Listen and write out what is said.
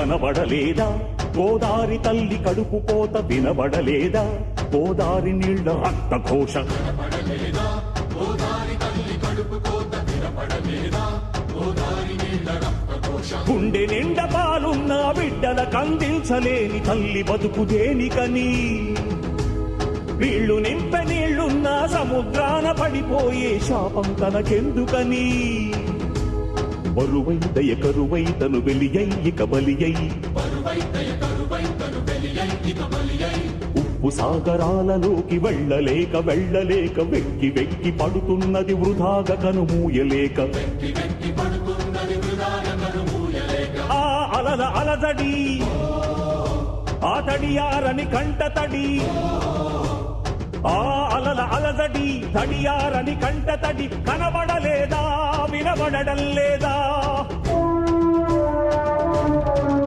కనబడలేదా గోదారి తల్లి కడుపు కోత వినబడలేదా గోదారి నీళ్ల రక్త ఘోష గుండె నిండా పాలున్న బిడ్డల కందించలేని తల్లి బతుకు దేనికని వీళ్ళు నింపె నీళ్లున్న సముద్రాన పడిపోయే శాపం తనకెందుకని బరువై దయ కరువై తను వెలియై ఇక బలియై ఉప్పు సాగరాలలోకి వెళ్ళలేక వెక్కి వెక్కి పడుతున్నది వృధాగా కనుమూయలేక ఆ అలల అలజడి ఆ తడియారని కంట తడి ఆ అలల అలజడి తడియారని కంట తడి కనబడలేదా వినబడడం లేదా